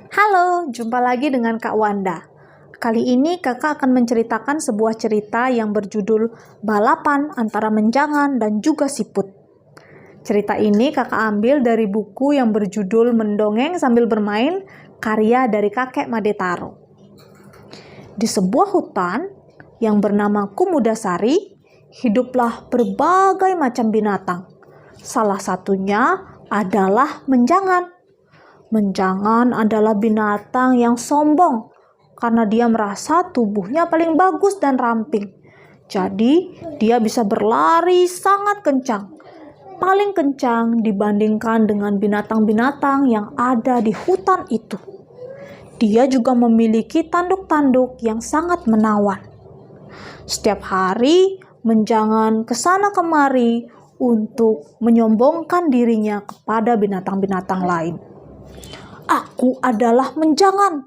Halo, jumpa lagi dengan Kak Wanda. Kali ini kakak akan menceritakan sebuah cerita yang berjudul Balapan Antara Menjangan dan juga Siput. Cerita ini kakak ambil dari buku yang berjudul Mendongeng Sambil Bermain, karya dari kakek Madetaro. Di sebuah hutan yang bernama Kumudasari, hiduplah berbagai macam binatang. Salah satunya adalah menjangan. Menjangan adalah binatang yang sombong karena dia merasa tubuhnya paling bagus dan ramping. Jadi, dia bisa berlari sangat kencang. Paling kencang dibandingkan dengan binatang-binatang yang ada di hutan itu. Dia juga memiliki tanduk-tanduk yang sangat menawan. Setiap hari, menjangan ke sana kemari untuk menyombongkan dirinya kepada binatang-binatang lain. Aku adalah menjangan.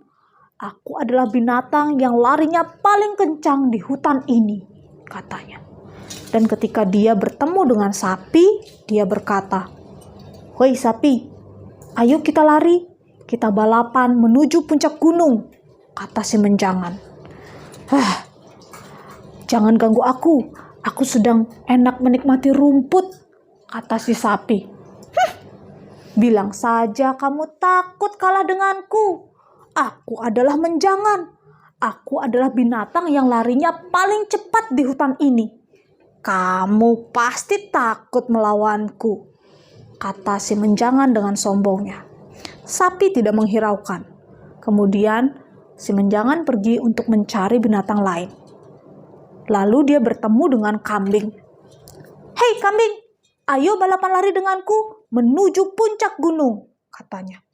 Aku adalah binatang yang larinya paling kencang di hutan ini, katanya. Dan ketika dia bertemu dengan sapi, dia berkata, "Hoi sapi, ayo kita lari. Kita balapan menuju puncak gunung," kata si menjangan. "Jangan ganggu aku. Aku sedang enak menikmati rumput," kata si sapi. "Bilang saja kamu takut kalah denganku. Aku adalah menjangan. Aku adalah binatang yang larinya paling cepat di hutan ini. Kamu pasti takut melawanku," kata si menjangan dengan sombongnya. Sapi tidak menghiraukan. Kemudian si menjangan pergi untuk mencari binatang lain. Lalu dia bertemu dengan kambing. "Hei kambing, ayo balapan lari denganku menuju puncak gunung," katanya.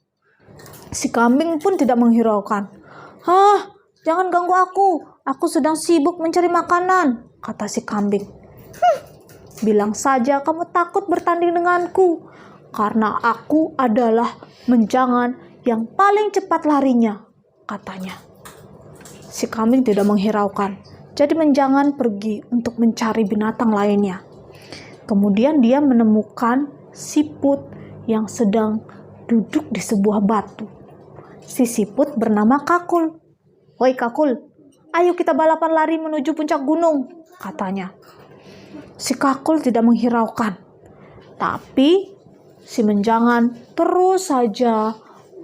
Si kambing pun tidak menghiraukan. Jangan ganggu aku. Aku sedang sibuk mencari makanan," kata si kambing. "Bilang saja kamu takut bertanding denganku, karena aku adalah menjangan yang paling cepat larinya," katanya. Si kambing tidak menghiraukan. Jadi menjangan pergi untuk mencari binatang lainnya. Kemudian dia menemukan siput yang sedang duduk di sebuah batu. Si siput bernama Kakul. "Woi Kakul, ayo kita balapan lari menuju puncak gunung," katanya. Si Kakul tidak menghiraukan. Tapi si menjangan terus saja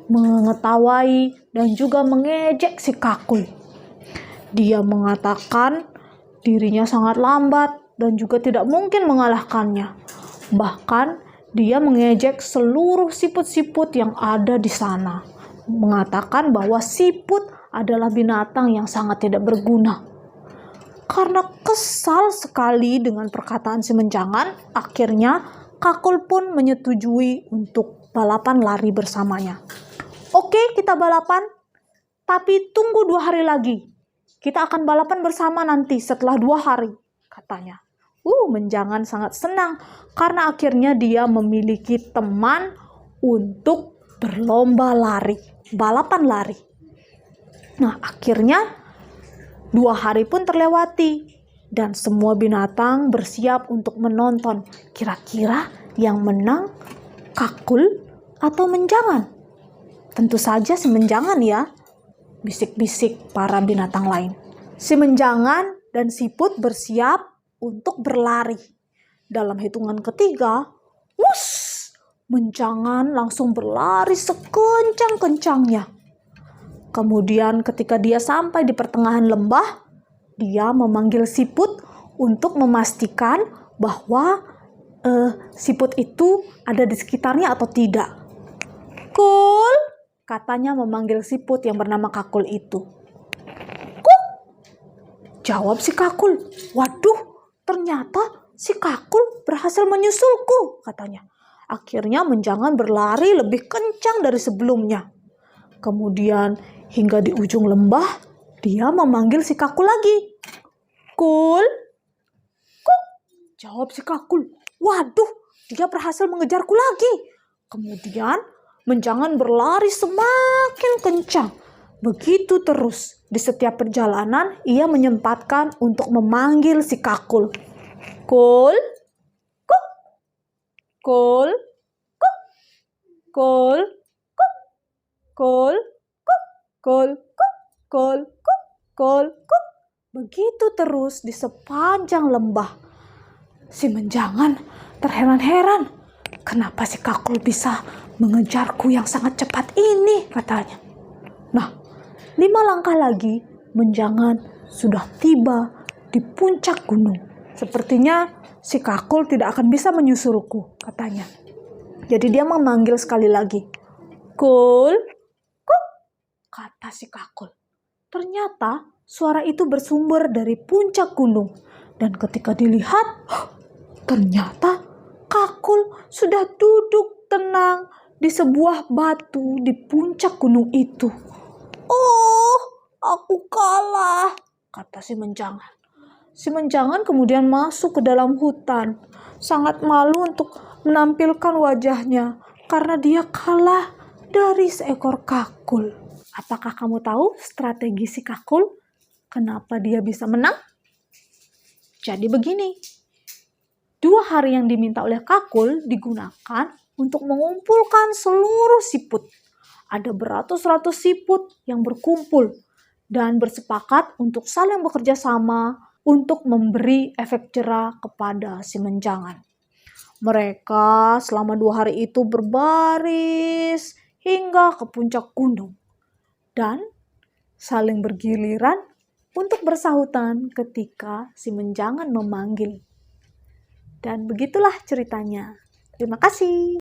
mengetawahi dan juga mengejek si Kakul. Dia mengatakan dirinya sangat lambat dan juga tidak mungkin mengalahkannya. Bahkan dia mengejek seluruh siput-siput yang ada di sana, mengatakan bahwa siput adalah binatang yang sangat tidak berguna. Karena kesal sekali dengan perkataan si menjangan, akhirnya Kakul pun menyetujui untuk balapan lari bersamanya. "Oke, kita balapan, tapi tunggu 2 hari lagi. Kita akan balapan bersama nanti setelah 2 hari, katanya. Menjangan sangat senang karena akhirnya dia memiliki teman untuk berlomba lari, balapan lari. Nah, akhirnya 2 hari pun terlewati dan semua binatang bersiap untuk menonton. Kira-kira yang menang Kakul atau menjangan? Tentu saja si menjangan ya, bisik-bisik para binatang lain. Si menjangan dan siput bersiap untuk berlari. Dalam hitungan ketiga, menjangan langsung berlari sekencang-kencangnya. Kemudian ketika dia sampai di pertengahan lembah, dia memanggil siput untuk memastikan bahwa siput itu ada di sekitarnya atau tidak. "Kul," katanya memanggil siput yang bernama Kakul itu. "Kuk," jawab si Kakul. "Waduh, ternyata si Kakul berhasil menyusulku," katanya. Akhirnya menjangan berlari lebih kencang dari sebelumnya. Kemudian hingga di ujung lembah, dia memanggil si Kakul lagi. "Kul," "Kuk," jawab si Kakul. "Waduh, dia berhasil mengejarku lagi." Kemudian menjangan berlari semakin kencang. Begitu terus. Di setiap perjalanan, ia menyempatkan untuk memanggil si Kakul. "Kul, kuk, kul, kuk, kul, kuk, kul, kol, kuk, kol, kuk, kol, kuk. Begitu terus di sepanjang lembah. Si Menjangan terheran-heran. Kenapa si Kakul bisa mengejarku yang sangat cepat ini, katanya. Nah, 5 langkah lagi Menjangan sudah tiba di puncak gunung. Sepertinya si Kakul tidak akan bisa menyusulku, katanya. Jadi dia memanggil sekali lagi. Kul, kuk, kata si Kakul. Ternyata suara itu bersumber dari puncak gunung. Dan ketika dilihat, ternyata Kakul sudah duduk tenang di sebuah batu di puncak gunung itu. Oh, aku kalah, kata si Menjangan. Si Menjangan kemudian masuk ke dalam hutan. Sangat malu untuk menampilkan wajahnya karena dia kalah dari seekor Kakul. Apakah kamu tahu strategi si Kakul? Kenapa dia bisa menang? Jadi begini. 2 hari yang diminta oleh Kakul digunakan untuk mengumpulkan seluruh siput. Ada beratus-ratus siput yang berkumpul dan bersepakat untuk saling bekerja sama untuk memberi efek jera kepada si Menjangan. Mereka selama 2 hari itu berbaris hingga ke puncak gunung dan saling bergiliran untuk bersahutan ketika si Menjangan memanggil. Dan begitulah ceritanya. Terima kasih.